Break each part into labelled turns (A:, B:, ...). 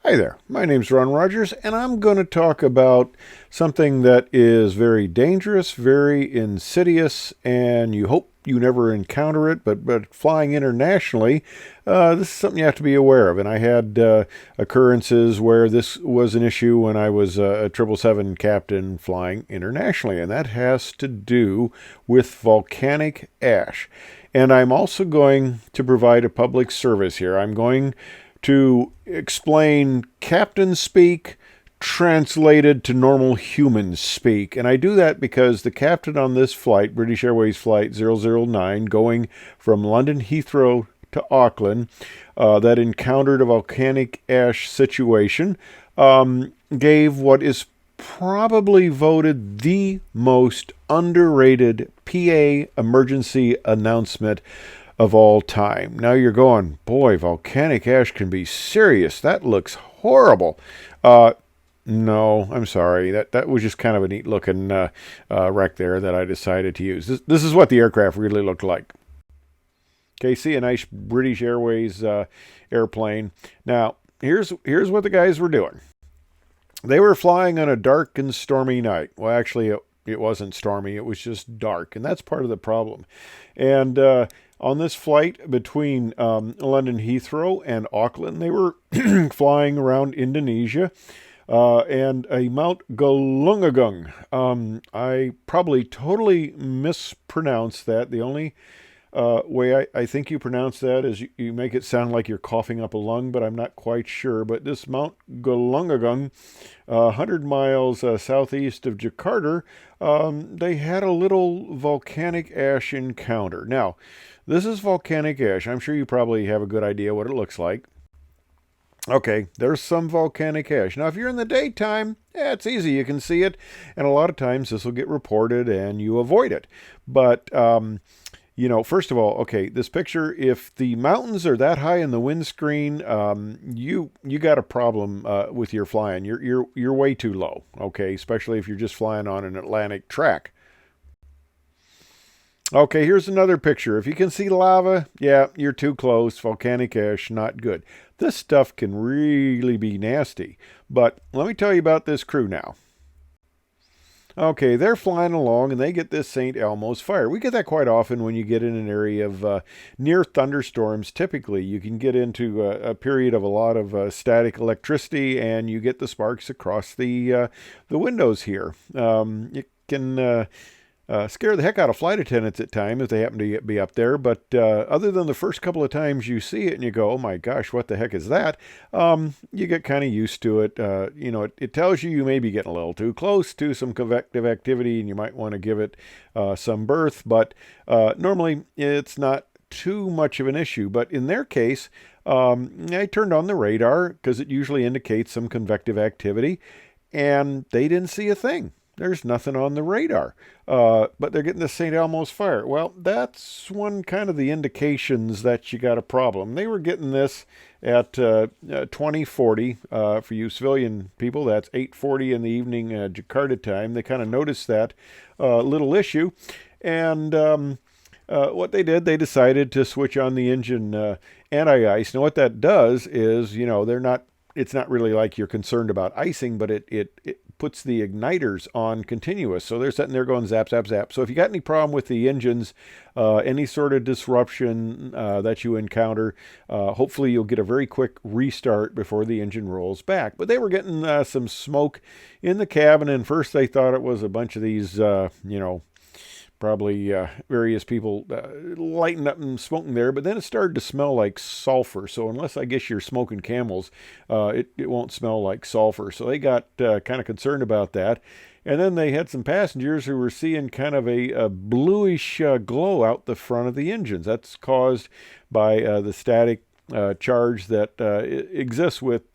A: Hi there, my name's Ron Rogers, and I'm going to talk about something that is very dangerous, very insidious, and you hope you never encounter it, but flying internationally, this is something you have to be aware of. And I had occurrences where this was an issue when I was a 777 captain flying internationally, and that has to do with volcanic ash. And I'm also going to provide a public service here. I'm going to explain captain speak translated to normal human speak. And I do that because the captain on this flight, British Airways Flight 009, going from London Heathrow to Auckland, that encountered a volcanic ash situation, gave what is probably voted the most underrated PA emergency announcement of all time. Now you're going, boy, volcanic ash can be serious. That looks horrible. No, I'm sorry. That was just kind of a neat looking wreck there that I decided to use. This is what the aircraft really looked like. Okay, see a nice British Airways airplane. Now, here's what the guys were doing. They were flying on a dark and stormy night. Well, actually, it wasn't stormy. It was just dark, and that's part of the problem. And on this flight between London Heathrow and Auckland, they were flying around Indonesia and a Mount Galungagung. I probably totally mispronounced that. The only way I think you pronounce that is you make it sound like you're coughing up a lung, but I'm not quite sure. But this Mount Galungagung, 100 miles southeast of Jakarta, they had a little volcanic ash encounter. Now, this is volcanic ash. I'm sure you probably have a good idea what it looks like. Okay, there's some volcanic ash. Now, if you're in the daytime, it's easy. You can see it, and a lot of times this will get reported and you avoid it. But first of all, okay, this picture, if the mountains are that high in the windscreen, you got a problem with your flying. You're way too low, okay, especially if you're just flying on an Atlantic track. Okay, here's another picture. If you can see lava, yeah, you're too close. Volcanic ash, not good. This stuff can really be nasty. But let me tell you about this crew now. Okay, they're flying along and they get this St. Elmo's fire. We get that quite often when you get in an area of near thunderstorms. Typically, you can get into a period of a lot of static electricity and you get the sparks across the windows here. It can scare the heck out of flight attendants at times if they happen to be up there. But other than the first couple of times you see it and you go, oh my gosh, what the heck is that? You get kind of used to it. It tells you may be getting a little too close to some convective activity and you might want to give it some berth. But normally it's not too much of an issue. But in their case, I turned on the radar because it usually indicates some convective activity and they didn't see a thing. There's nothing on the radar, but they're getting the St. Elmo's fire. Well, that's one kind of the indications that you got a problem. They were getting this at 2040 for you civilian people. That's 8:40 in the evening Jakarta time. They kind of noticed that little issue, and what they did, they decided to switch on the engine anti-ice. Now, what that does is, they're not. It's not really like you're concerned about icing, but it puts the igniters on continuous. So they're sitting there going zap, zap, zap. So if you got any problem with the engines, any sort of disruption that you encounter, hopefully you'll get a very quick restart before the engine rolls back. But they were getting some smoke in the cabin, and first they thought it was a bunch of these, probably various people lighting up and smoking there, but then it started to smell like sulfur. So unless I guess you're smoking Camels, it won't smell like sulfur. So they got kind of concerned about that. And then they had some passengers who were seeing kind of a bluish glow out the front of the engines. That's caused by the static charge that exists with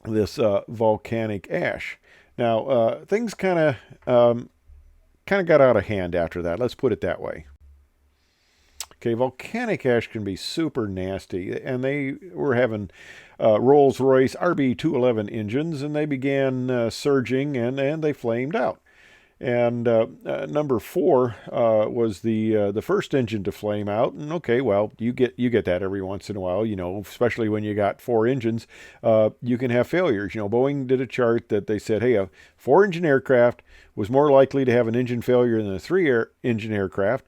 A: this volcanic ash. Now, things kind of got out of hand after that. Let's put it that way. Okay, volcanic ash can be super nasty, and they were having Rolls-Royce RB211 engines, and they began surging, and they flamed out. And number 4 was the first engine to flame out. And okay, well, you get that every once in a while, especially when you got 4 engines. You can have failures. Boeing did a chart that they said, hey, a 4-engine aircraft was more likely to have an engine failure than a 3-engine aircraft.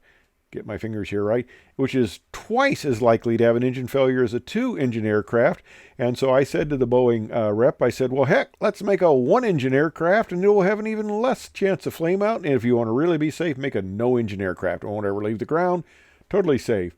A: Get my fingers here right, which is twice as likely to have an engine failure as a 2-engine aircraft. And so I said to the Boeing rep, I said, well, heck, let's make a 1-engine aircraft and it will have an even less chance of flame out. And if you want to really be safe, make a no-engine aircraft. It won't ever leave the ground. Totally safe.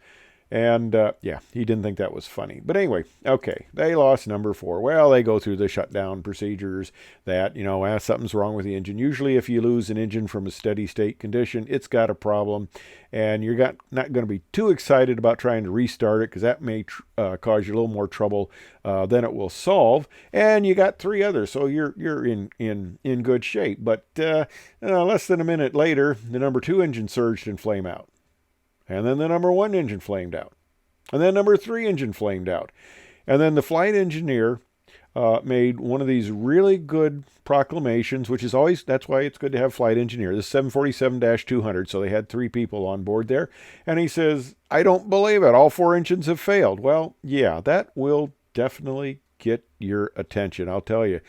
A: And yeah, he didn't think that was funny. But anyway, okay, they lost number 4. Well, they go through the shutdown procedures that, something's wrong with the engine. Usually if you lose an engine from a steady state condition, it's got a problem. And you're not going to be too excited about trying to restart it because that may cause you a little more trouble than it will solve. And you got 3 others, so you're in good shape. But less than a minute later, the number 2 engine surged and flamed out. And then the number 1 engine flamed out. And then number 3 engine flamed out. And then the flight engineer made one of these really good proclamations, which is always, that's why it's good to have flight engineer. This is 747-200, so they had 3 people on board there. And he says, I don't believe it. All 4 engines have failed. Well, yeah, that will definitely get your attention, I'll tell you.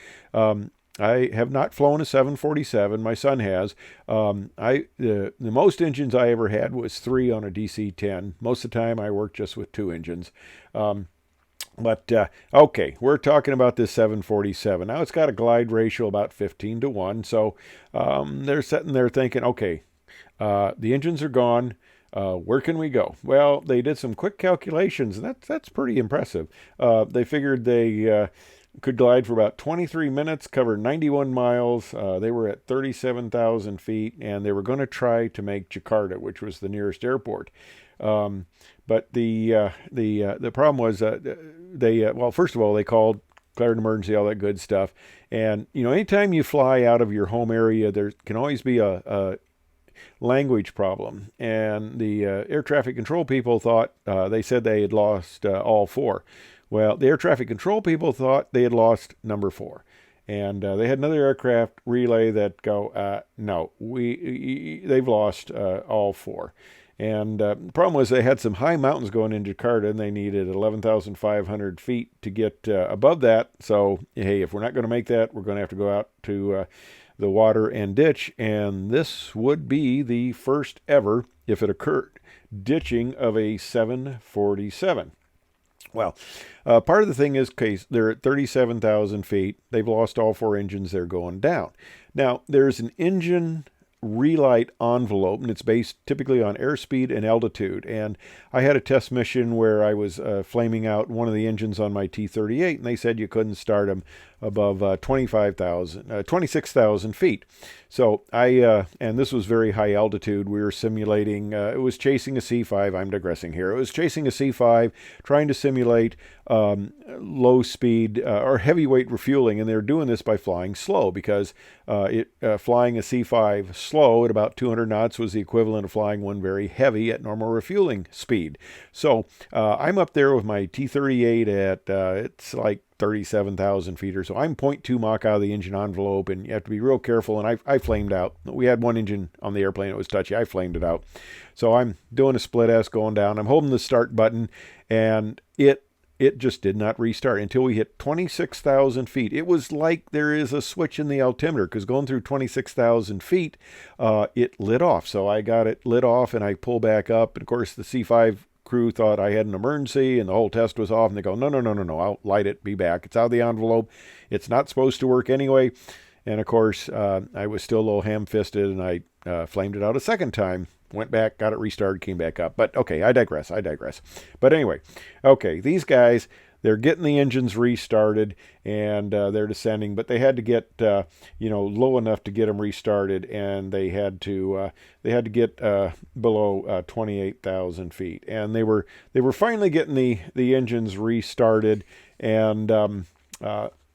A: I have not flown a 747. My son has. The most engines I ever had was 3 on a DC-10. Most of the time I worked just with 2 engines. But okay, we're talking about this 747. Now it's got a glide ratio about 15-1. So they're sitting there thinking, okay, the engines are gone. Where can we go? Well, they did some quick calculations, and that's pretty impressive. They figured they could glide for about 23 minutes, cover 91 miles. They were at 37,000 feet, and they were going to try to make Jakarta, which was the nearest airport. But the problem was well, first of all, they called, declared an emergency, all that good stuff. And anytime you fly out of your home area, there can always be a language problem. And the air traffic control people thought they said they had lost all 4. Well, the air traffic control people thought they had lost number 4. And they had another aircraft relay that go, no, they've lost all 4. And the problem was they had some high mountains going into Jakarta, and they needed 11,500 feet to get above that. So, hey, if we're not going to make that, we're going to have to go out to the water and ditch. And this would be the first ever, if it occurred, ditching of a 747. Well, part of the thing is, they're at 37,000 feet. They've lost all 4 engines. They're going down. Now, there's an engine relight envelope, and it's based typically on airspeed and altitude. And I had a test mission where I was flaming out one of the engines on my T-38, and they said you couldn't start them above 26,000 feet. So and this was very high altitude. We were simulating, it was chasing a C-5. I'm digressing here. It was chasing a C-5, trying to simulate low speed or heavyweight refueling, and they're doing this by flying slow because flying a C-5 slow at about 200 knots was the equivalent of flying one very heavy at normal refueling speed. So I'm up there with my T-38 at it's like 37,000 feet or so. I'm 0.2 Mach out of the engine envelope, and you have to be real careful, and I flamed out. We had one engine on the airplane that was touchy. I flamed it out. So I'm doing a split S going down. I'm holding the start button, and it just did not restart until we hit 26,000 feet. It was like there is a switch in the altimeter, because going through 26,000 feet, it lit off. So I got it lit off, and I pull back up, and of course the C-5 crew thought I had an emergency and the whole test was off, and they go, no, I'll light it, be back. It's out of the envelope. It's not supposed to work anyway. And of course, I was still a little ham-fisted, and I flamed it out a second time, went back, got it restarted, came back up. But okay, I digress. But anyway, okay, these guys, they're getting the engines restarted, and they're descending, but they had to get low enough to get them restarted, and they had to get below 28,000 feet, and they were finally getting the engines restarted, and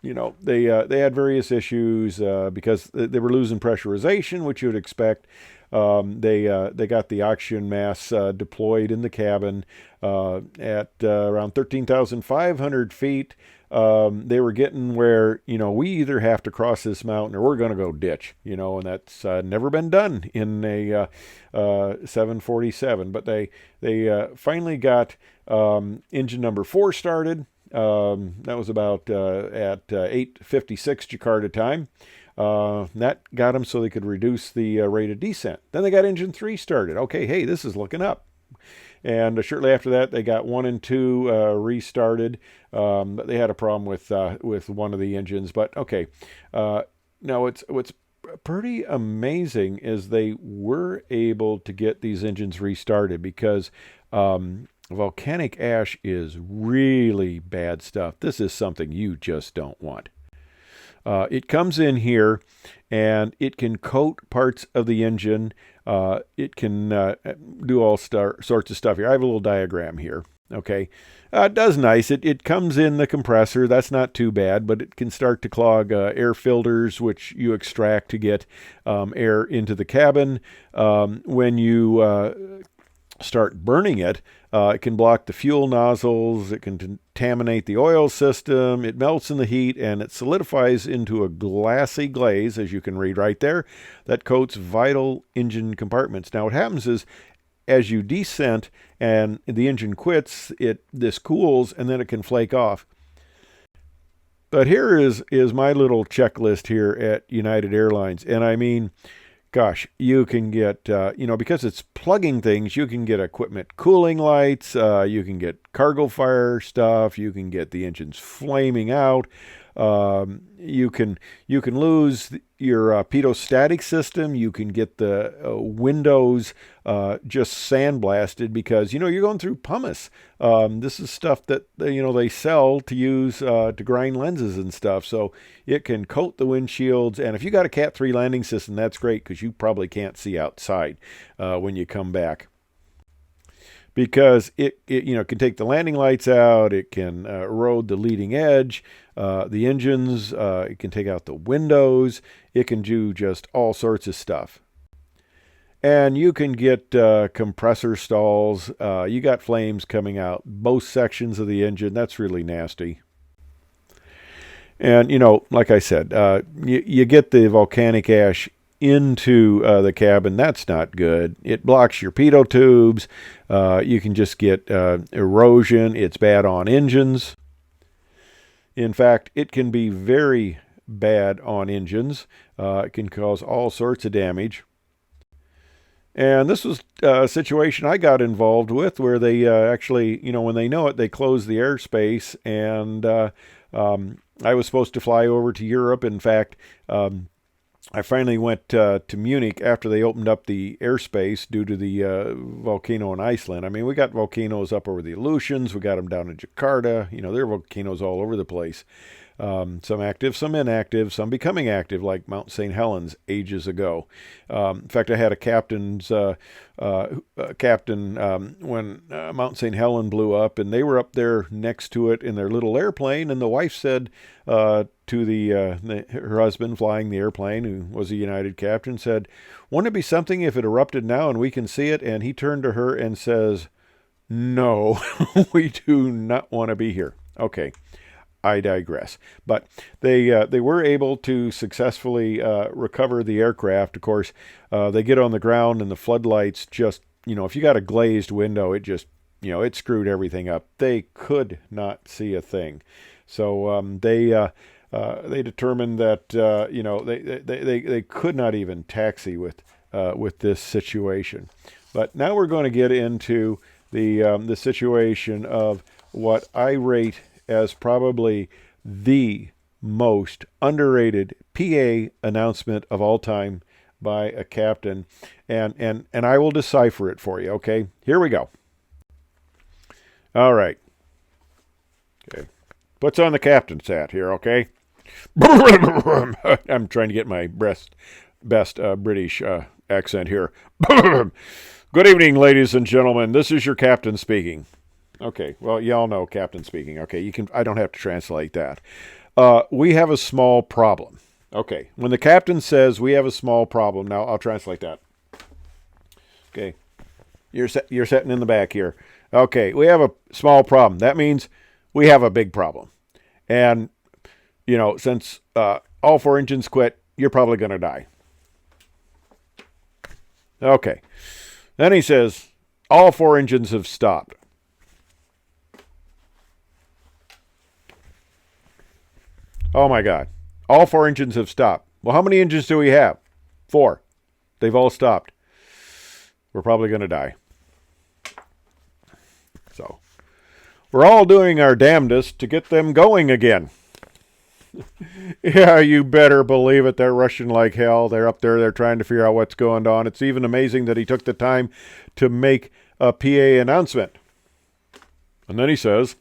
A: they had various issues because they were losing pressurization, which you would expect. They got the oxygen mask deployed in the cabin at around 13,500 feet. They were getting where, we either have to cross this mountain or we're going to go ditch, and that's never been done in a 747. But they finally got engine number 4 started. That was about at 8:56 Jakarta time. That got them so they could reduce the rate of descent. Then they got engine 3 started. Okay, hey, this is looking up. And shortly after that, they got 1 and 2 restarted. But they had a problem with one of the engines. But okay, now what's pretty amazing is they were able to get these engines restarted because volcanic ash is really bad stuff. This is something you just don't want. It comes in here and it can coat parts of the engine. It can do all sorts of stuff here. I have a little diagram here. Okay. It does nice. It comes in the compressor. That's not too bad, but it can start to clog air filters, which you extract to get air into the cabin. When you start burning it, it can block the fuel nozzles, it can contaminate the oil system, it melts in the heat, and it solidifies into a glassy glaze, as you can read right there, that coats vital engine compartments. Now what happens is, as you descent and the engine quits, this cools and then it can flake off. But here is my little checklist here at United Airlines, and I mean, gosh, you can get, because it's plugging things, you can get equipment cooling lights, you can get cargo fire stuff, you can get the engines flaming out, you can lose your pitot-static system, you can get the windows just sandblasted because, you're going through pumice. This is stuff that, they sell to use to grind lenses and stuff. So it can coat the windshields. And if you got a Cat 3 landing system, that's great because you probably can't see outside when you come back. Because it can take the landing lights out, it can erode the leading edge, the engines, it can take out the windows, it can do just all sorts of stuff. And you can get compressor stalls, you got flames coming out both sections of the engine. That's really nasty. And, like I said, you get the volcanic ash into the cabin. That's not good. It blocks your pitot tubes. You can just get erosion. It's bad on engines. In fact, it can be very bad on engines. It can cause all sorts of damage. And this was a situation I got involved with where they actually, when they know it, they close the airspace. And I was supposed to fly over to Europe. In fact, I finally went to Munich after they opened up the airspace due to the volcano in Iceland. I mean, we got volcanoes up over the Aleutians. We got them down in Jakarta. There are volcanoes all over the place. Some active, some inactive, some becoming active, like Mount St. Helens ages ago. In fact, I had a captain when Mount St. Helen blew up, and they were up there next to it in their little airplane, and the wife said to her husband flying the airplane, who was a United captain, said, "Wouldn't it be something if it erupted now and we can see it?" And he turned to her and says, "No, we do not want to be here." Okay. I digress. But they were able to successfully recover the aircraft. Of course, they get on the ground and the floodlights just, if you got a glazed window, it just, it screwed everything up. They could not see a thing. So they determined that, they could not even taxi with this situation. But now we're going to get into the situation of what I rate as probably the most underrated PA announcement of all time by a captain. And I will decipher it for you, okay? Here we go. All right. Okay. Puts on the captain's hat here, okay? I'm trying to get my best British accent here. Good evening, ladies and gentlemen. This is your captain speaking. Okay, well, y'all know captain speaking. Okay, I don't have to translate that. We have a small problem. Okay, when the captain says we have a small problem, now I'll translate that. Okay, you're sitting in the back here. Okay, we have a small problem. That means we have a big problem. And, since all 4 engines quit, you're probably going to die. Okay. Then he says, all 4 engines have stopped. Oh my God. All 4 engines have stopped. Well, how many engines do we have? 4. They've all stopped. We're probably going to die. So, we're all doing our damnedest to get them going again. Yeah, you better believe it. They're rushing like hell. They're up there. They're trying to figure out what's going on. It's even amazing that he took the time to make a PA announcement. And then he says,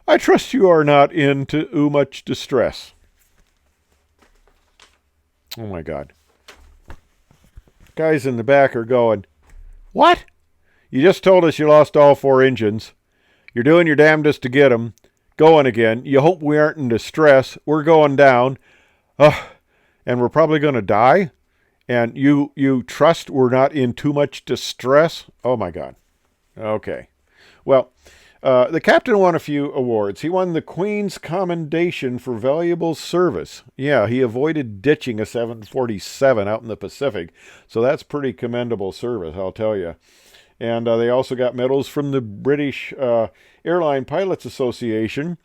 A: I trust you are not in too much distress. Oh my God. Guys in the back are going, what? You just told us you lost all 4 engines. You're doing your damnedest to get them going again. You hope we aren't in distress. We're going down. And we're probably going to die. And you trust we're not in too much distress? Oh my God. Okay. Well, the captain won a few awards. He won the Queen's Commendation for valuable service. Yeah, he avoided ditching a 747 out in the Pacific. So that's pretty commendable service, I'll tell you. And they also got medals from the British Airline Pilots Association.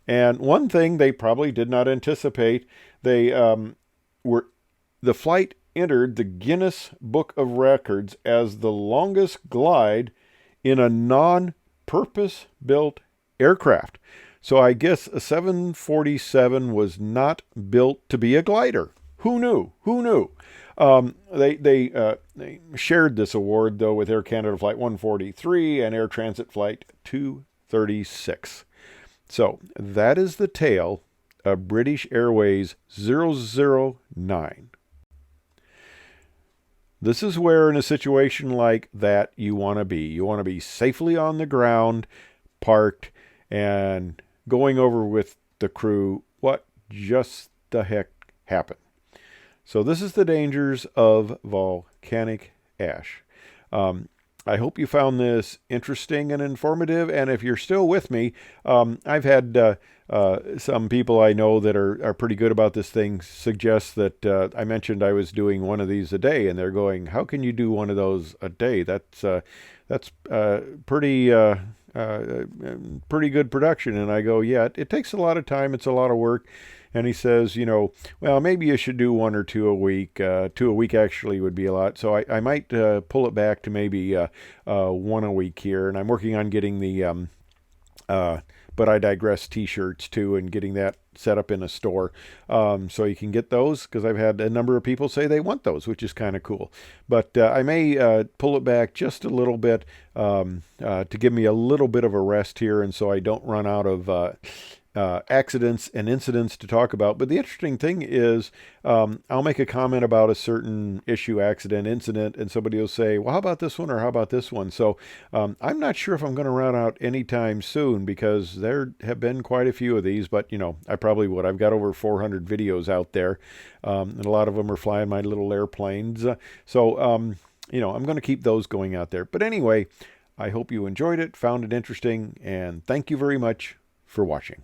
A: And one thing they probably did not anticipate, the flight entered the Guinness Book of Records as the longest glide in a non-purpose-built aircraft. So I guess a 747 was not built to be a glider. Who knew? Who knew? They shared this award, though, with Air Canada Flight 143 and Air Transit Flight 236. So that is the tale of British Airways 009. This is where, in a situation like that, you want to be. You want to be safely on the ground, parked, and going over with the crew what just the heck happened. So this is the dangers of volcanic ash. I hope you found this interesting and informative. And if you're still with me, I've had some people I know that are pretty good about this thing suggest that I mentioned I was doing one of these a day, and they're going, "How can you do one of those a day? That's pretty good production." And I go, "Yeah, it takes a lot of time. It's a lot of work." And he says, well, maybe you should do 1 or 2 a week. 2 a week actually would be a lot. So I might pull it back to maybe 1 a week here. And I'm working on getting the But I Digress t-shirts too, and getting that set up in a store. So you can get those, because I've had a number of people say they want those, which is kind of cool. But I may pull it back just a little bit to give me a little bit of a rest here, and so I don't run out of accidents and incidents to talk about. But the interesting thing is, I'll make a comment about a certain issue, accident, incident, and somebody will say, well, how about this one, or how about this one? So I'm not sure if I'm going to run out anytime soon, because there have been quite a few of these, but I probably would. I've got over 400 videos out there, and a lot of them are flying my little airplanes. So I'm going to keep those going out there. But anyway, I hope you enjoyed it, found it interesting, and thank you very much for watching.